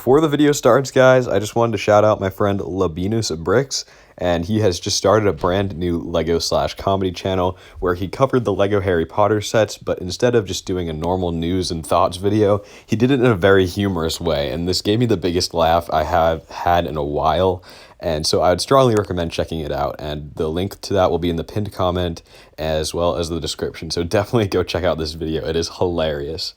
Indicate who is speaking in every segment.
Speaker 1: Before the video starts, guys, I just wanted to shout out my friend Labinus Bricks, and he has just started a brand new Lego/comedy channel where he covered the Lego Harry Potter sets, but instead of just doing a normal news and thoughts video, he did it in a very humorous way, and this gave me the biggest laugh I have had in a while, and so I would strongly recommend checking it out, and the link to that will be in the pinned comment as well as the description, so definitely go check out this video. It is hilarious.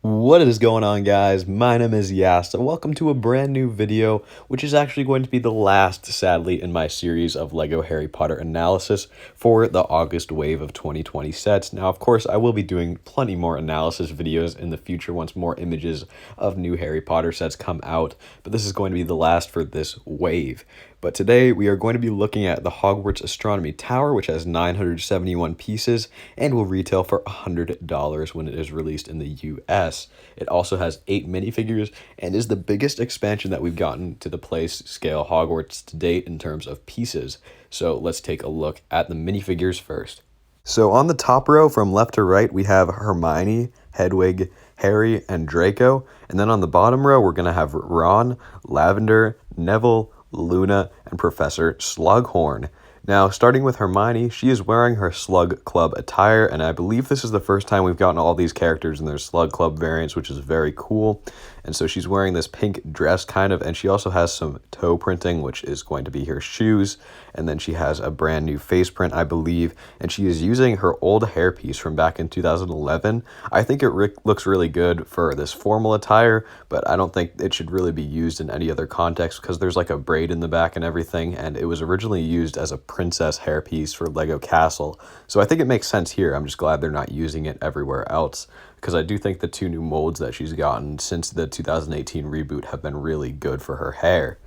Speaker 1: What is going on, guys? My name is Yas, and welcome to a brand new video, which is actually going to be the last, sadly, in my series of Lego Harry Potter analysis for the August wave of 2020 sets. Now, of course, I will be doing plenty more analysis videos in the future once more images of new Harry Potter sets come out, but this is going to be the last for this wave. But today we are going to be looking at the Hogwarts Astronomy Tower, which has 971 pieces and will retail for $100 when it is released in the US. It also has 8 minifigures and is the biggest expansion that we've gotten to the place scale Hogwarts to date in terms of pieces. So let's take a look at the minifigures first. So on the top row from left to right, we have Hermione, Hedwig, Harry, and Draco. And then on the bottom row, we're going to have Ron, Lavender, Neville, Luna, and Professor Slughorn. Now, starting with Hermione, she is wearing her Slug Club attire, and I believe this is the first time we've gotten all these characters in their Slug Club variants, which is very cool. And so she's wearing this pink dress kind of, and she also has some toe printing, which is going to be her shoes. And then she has a brand new face print, I believe, and she is using her old hairpiece from back in 2011. I think it looks really good for this formal attire, but I don't think it should really be used in any other context because there's like a braid in the back and everything, and it was originally used as a princess hairpiece for Lego Castle. So I think it makes sense here. I'm just glad they're not using it everywhere else, because I do think the 2 new molds that she's gotten since the 2018 reboot have been really good for her hair.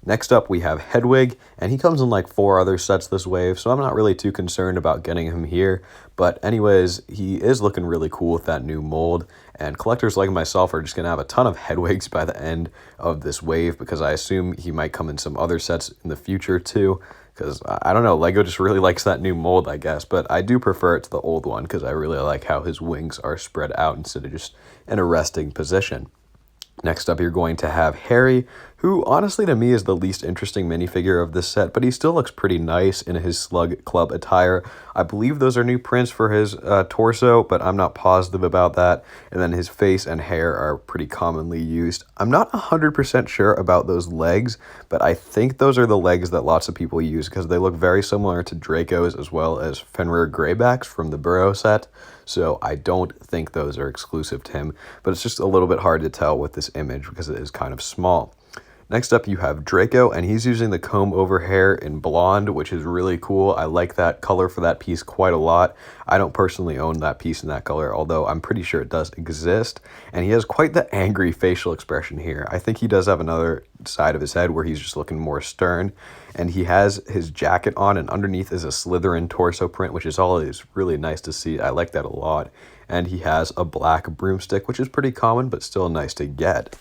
Speaker 1: Next up, we have Hedwig, and he comes in like 4 other sets this wave, so I'm not really too concerned about getting him here. But anyways, he is looking really cool with that new mold, and collectors like myself are just going to have a ton of Hedwigs by the end of this wave, because I assume he might come in some other sets in the future too, because I don't know, Lego just really likes that new mold, I guess, but I do prefer it to the old one, because I really like how his wings are spread out instead of just in a resting position. Next up, you're going to have Harry, who honestly to me is the least interesting minifigure of this set, but he still looks pretty nice in his Slug Club attire. I believe those are new prints for his torso, but I'm not positive about that. And then his face and hair are pretty commonly used. I'm not 100% sure about those legs, but I think those are the legs that lots of people use because they look very similar to Draco's as well as Fenrir Greybacks from the Burrow set. So I don't think those are exclusive to him, but it's just a little bit hard to tell with this image because it is kind of small. Next up, you have Draco, and he's using the comb over hair in blonde, which is really cool. I like that color for that piece quite a lot. I don't personally own that piece in that color, although I'm pretty sure it does exist. And he has quite the angry facial expression here. I think he does have another side of his head where he's just looking more stern. And he has his jacket on, and underneath is a Slytherin torso print, which is always really nice to see. I like that a lot. And he has a black broomstick, which is pretty common, but still nice to get.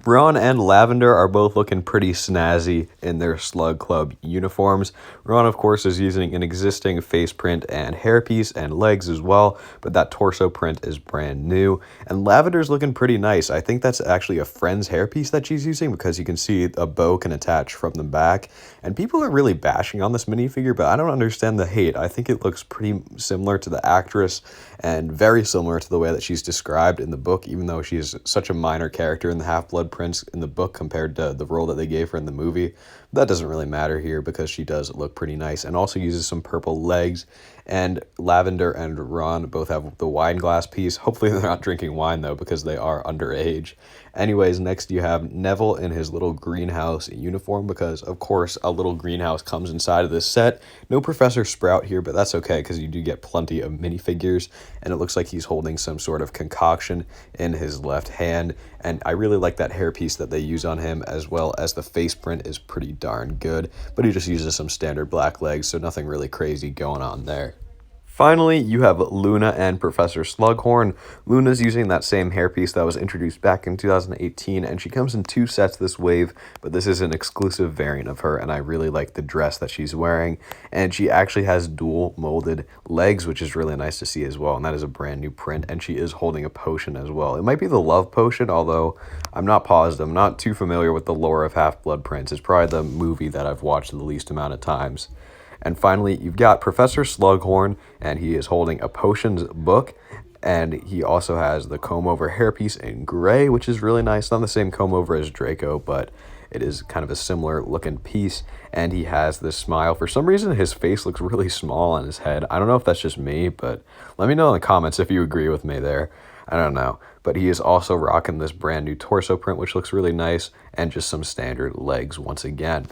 Speaker 1: Ron and Lavender are both looking pretty snazzy in their Slug Club uniforms. Ron, of course, is using an existing face print and hairpiece and legs as well, but that torso print is brand new. And Lavender's looking pretty nice. I think that's actually a friend's hairpiece that she's using because you can see a bow can attach from the back. And people are really bashing on this minifigure, but I don't understand the hate. I think it looks pretty similar to the actress and very similar to the way that she's described in the book, even though she's such a minor character in the Half-Blood Prince in the book compared to the role that they gave her in the movie. That doesn't really matter here because she does look pretty nice and also uses some purple legs. And Lavender and Ron both have the wine glass piece. Hopefully they're not drinking wine though because they are underage. Anyways, next you have Neville in his little greenhouse uniform because of course a little greenhouse comes inside of this set. No Professor Sprout here, but that's okay because you do get plenty of minifigures, and it looks like he's holding some sort of concoction in his left hand. And I really like that hairpiece that they use on him, as well as the face print is pretty darn good, but he just uses some standard black legs, so nothing really crazy going on there. Finally, you have Luna and Professor Slughorn. Luna's using that same hairpiece that was introduced back in 2018, and she comes in two sets this wave, but this is an exclusive variant of her, and I really like the dress that she's wearing. And she actually has dual molded legs, which is really nice to see as well, and that is a brand new print, and she is holding a potion as well. It might be the love potion, although I'm not positive. I'm not too familiar with the lore of Half-Blood Prince. It's probably the movie that I've watched the least amount of times. And finally, you've got Professor Slughorn, and he is holding a potions book, and he also has the comb-over hairpiece in gray, which is really nice. Not the same comb-over as Draco, but it is kind of a similar looking piece, and he has this smile. For some reason, his face looks really small on his head. I don't know if that's just me, but let me know in the comments if you agree with me there. I don't know. But he is also rocking this brand new torso print, which looks really nice, and just some standard legs once again.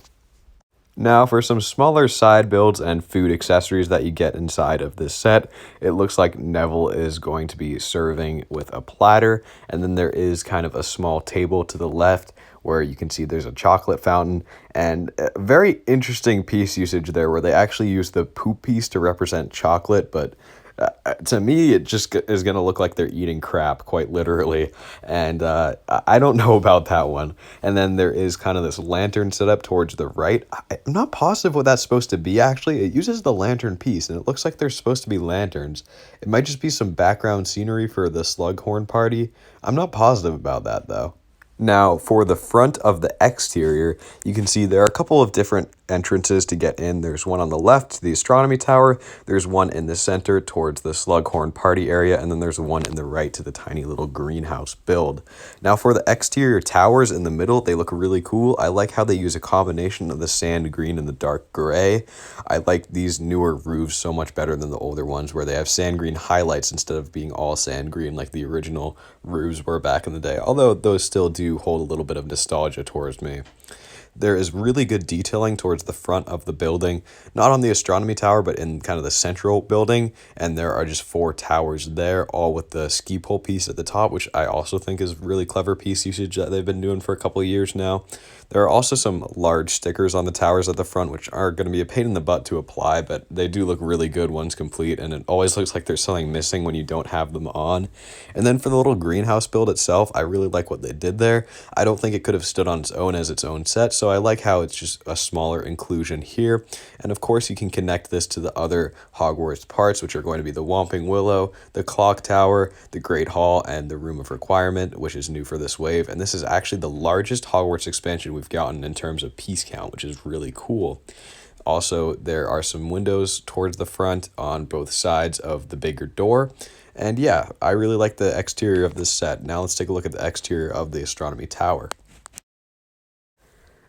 Speaker 1: Now for some smaller side builds and food accessories that you get inside of this set, it looks like Neville is going to be serving with a platter, and then there is kind of a small table to the left where you can see there's a chocolate fountain, and a very interesting piece usage there where they actually use the poop piece to represent chocolate, but to me, it just is going to look like they're eating crap, quite literally. And I don't know about that one. And then there is kind of this lantern set up towards the right. I'm not positive what that's supposed to be, actually. It uses the lantern piece, and it looks like they're supposed to be lanterns. It might just be some background scenery for the Slughorn party. I'm not positive about that, though. Now, for the front of the exterior, you can see there are a couple of different entrances to get in. There's one on the left to the Astronomy Tower, there's one in the center towards the Slughorn party area, and then there's one in the right to the tiny little greenhouse build. Now, for the exterior towers in the middle, they look really cool. I like how they use a combination of the sand green and the dark gray. I like these newer roofs so much better than the older ones where they have sand green highlights instead of being all sand green like the original roofs were back in the day, although those still do hold a little bit of nostalgia towards me. There is really good detailing towards the front of the building, not on the Astronomy Tower, but in kind of the central building, and there are just 4 towers there, all with the ski pole piece at the top, which I also think is really clever piece usage that they've been doing for a couple of years now. There are also some large stickers on the towers at the front, which are going to be a pain in the butt to apply, but they do look really good once complete, and it always looks like there's something missing when you don't have them on. And then for the little greenhouse build itself, I really like what they did there. I don't think it could have stood on its own as its own set, so I like how it's just a smaller inclusion here. And of course, you can connect this to the other Hogwarts parts, which are going to be the Whomping Willow, the Clock Tower, the Great Hall, and the Room of Requirement, which is new for this wave. And this is actually the largest Hogwarts expansion we've gotten in terms of piece count, which is really cool. Also, there are some windows towards the front on both sides of the bigger door. And yeah, I really like the exterior of this set. Now let's take a look at the exterior of the Astronomy Tower.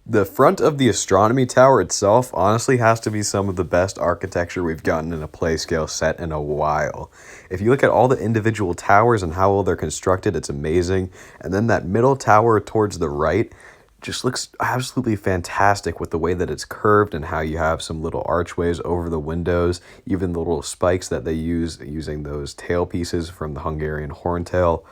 Speaker 1: The front of the Astronomy Tower itself honestly has to be some of the best architecture we've gotten in a Playscale set in a while. If you look at all the individual towers and how well they're constructed, it's amazing. And then that middle tower towards the right just looks absolutely fantastic with the way that it's curved and how you have some little archways over the windows, even the little spikes that they use using those tail pieces from the Hungarian horntail.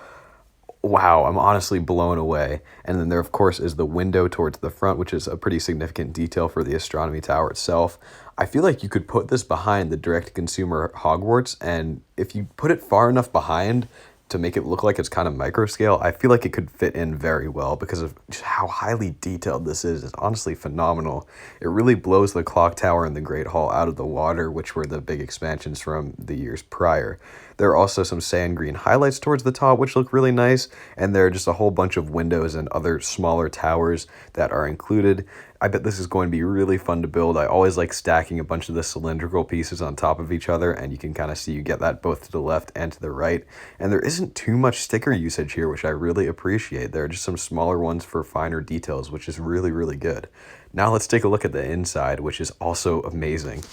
Speaker 1: Wow, I'm honestly blown away. And then there, of course, is the window towards the front, which is a pretty significant detail for the Astronomy Tower itself. I feel like you could put this behind the direct-to-consumer Hogwarts, and if you put it far enough behind to make it look like it's kind of micro scale, I feel like it could fit in very well because of just how highly detailed this is. It's honestly phenomenal. It really blows the Clock Tower and the Great Hall out of the water, which were the big expansions from the years prior. There are also some sand green highlights towards the top, which look really nice, and there are just a whole bunch of windows and other smaller towers that are included. I bet this is going to be really fun to build. I always like stacking a bunch of the cylindrical pieces on top of each other, and you can kind of see you get that both to the left and to the right. And there isn't too much sticker usage here, which I really appreciate. There are just some smaller ones for finer details, which is really, really good. Now let's take a look at the inside, which is also amazing.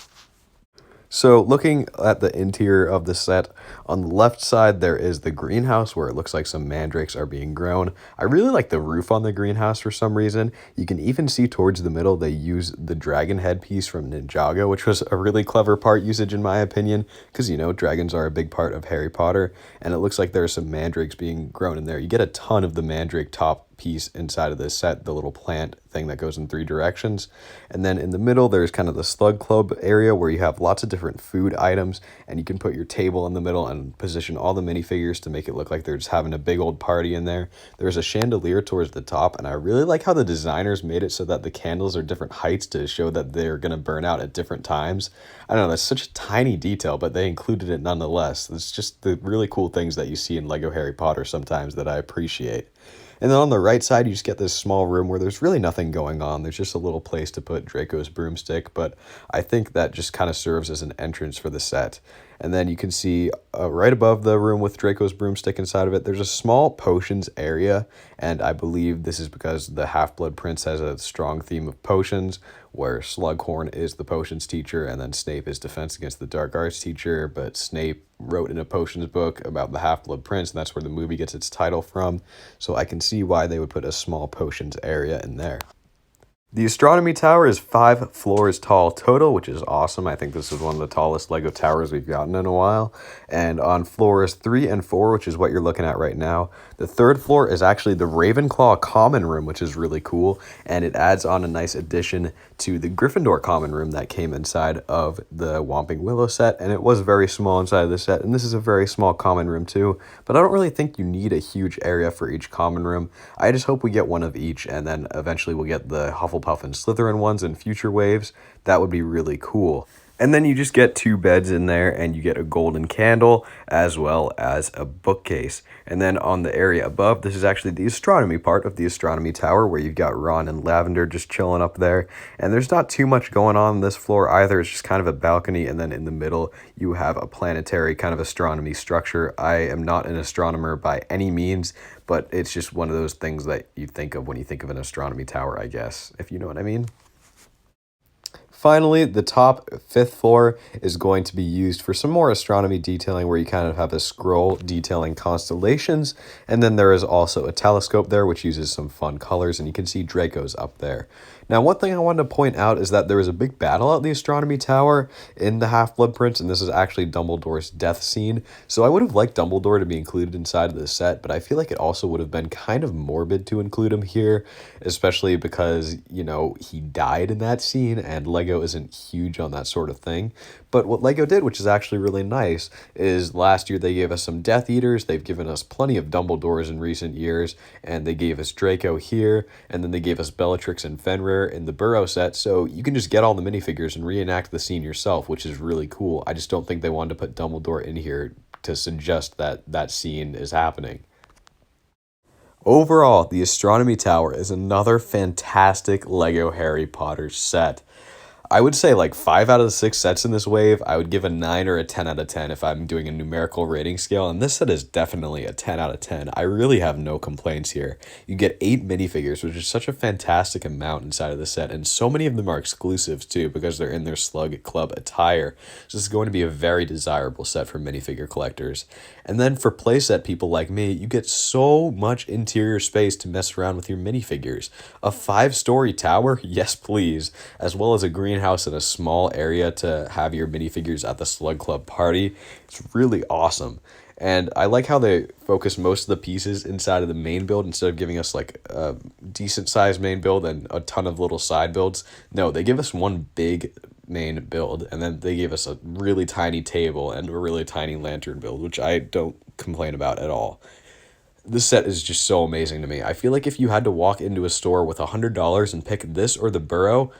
Speaker 1: So looking at the interior of the set, on the left side there is the greenhouse where it looks like some mandrakes are being grown. I really like the roof on the greenhouse for some reason. You can even see towards the middle they use the dragon headpiece from Ninjago, which was a really clever part usage in my opinion, because you know, dragons are a big part of Harry Potter, and it looks like there are some mandrakes being grown in there. You get a ton of the mandrake top piece inside of this set, the little plant thing that goes in 3 directions. And then in the middle, there's kind of the Slug Club area where you have lots of different food items, and you can put your table in the middle and position all the minifigures to make it look like they're just having a big old party in there. There's a chandelier towards the top, and I really like how the designers made it so that the candles are different heights to show that they're going to burn out at different times. I don't know, that's such a tiny detail, but they included it nonetheless. It's just the really cool things that you see in Lego Harry Potter sometimes that I appreciate. And then on the right side, you just get this small room where there's really nothing going on. There's just a little place to put Draco's broomstick, but I think that just kind of serves as an entrance for the set. And then you can see right above the room with Draco's broomstick inside of it, there's a small potions area, and I believe this is because the Half-Blood Prince has a strong theme of potions, where Slughorn is the potions teacher, and then Snape is defense against the dark arts teacher, but Snape wrote in a potions book about the Half-Blood Prince, and that's where the movie gets its title from, so I can see why they would put a small potions area in there. The Astronomy Tower is 5 floors tall total, which is awesome. I think this is one of the tallest Lego towers we've gotten in a while. And on floors 3 and 4, which is what you're looking at right now, the 3rd floor is actually the Ravenclaw common room, which is really cool. And it adds on a nice addition to the Gryffindor common room that came inside of the Whomping Willow set. And it was very small inside of the set. And this is a very small common room too. But I don't really think you need a huge area for each common room. I just hope we get one of each, and then eventually we'll get the Hufflepuff and Slytherin ones in future waves. That would be really cool. And then you just get 2 beds in there, and you get a golden candle as well as a bookcase. And then on the area above, this is actually the astronomy part of the Astronomy Tower, where you've got Ron and Lavender just chilling up there. And there's not too much going on this floor either. It's just kind of a balcony, and then in the middle you have a planetary kind of astronomy structure. I am not an astronomer by any means, but it's just one of those things that you think of when you think of an astronomy tower, I guess, if you know what I mean. Finally, the top 5th floor is going to be used for some more astronomy detailing, where you kind of have a scroll detailing constellations, and then there is also a telescope there which uses some fun colors, and you can see Draco's up there. Now, one thing I wanted to point out is that there was a big battle at the Astronomy Tower in the Half-Blood Prince, and this is actually Dumbledore's death scene. So I would have liked Dumbledore to be included inside of the set, but I feel like it also would have been kind of morbid to include him here, especially because, you know, he died in that scene, and Lego isn't huge on that sort of thing. But what Lego did, which is actually really nice, is last year they gave us some Death Eaters, they've given us plenty of Dumbledores in recent years, and they gave us Draco here, and then they gave us Bellatrix and Fenrir in the Burrow set, so you can just get all the minifigures and reenact the scene yourself, which is really cool. I just don't think they wanted to put Dumbledore in here to suggest that that scene is happening. Overall, the Astronomy Tower is another fantastic Lego Harry Potter set. I would say like 5 out of the 6 sets in this wave, I would give a 9 or a 10 out of 10 if I'm doing a numerical rating scale, and this set is definitely a 10 out of 10. I really have no complaints here. You get 8 minifigures, which is such a fantastic amount inside of the set, and so many of them are exclusives too because they're in their Slug Club attire. So this is going to be a very desirable set for minifigure collectors. And then for playset people like me, you get so much interior space to mess around with your minifigures. A 5-story tower? Yes, please. As well as a greenhouse and a small area to have your minifigures at the Slug Club party. It's really awesome. And I like how they focus most of the pieces inside of the main build instead of giving us like a decent sized main build and a ton of little side builds. No, they give us one big main build, and then they gave us a really tiny table and a really tiny lantern build, which I don't complain about at all. This set is just so amazing to me. I feel like if you had to walk into a store with $100 and pick this or the Burrow,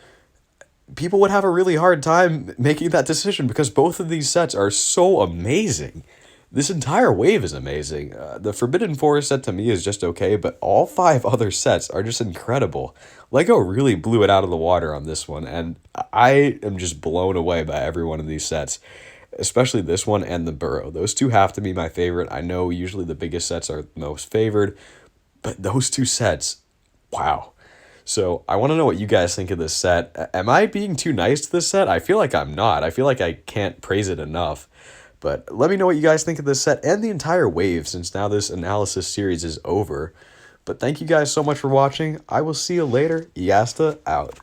Speaker 1: people would have a really hard time making that decision because both of these sets are so amazing. This entire wave is amazing. The Forbidden Forest set to me is just okay, but all 5 other sets are just incredible. Lego really blew it out of the water on this one, and I am just blown away by every one of these sets, especially this one and the Burrow. Those two have to be my favorite. I know usually the biggest sets are most favored, but those 2 sets, wow. So I want to know what you guys think of this set. Am I being too nice to this set? I feel like I'm not. I feel like I can't praise it enough. But let me know what you guys think of this set and the entire wave, since now this analysis series is over. But thank you guys so much for watching. I will see you later. Yasta out.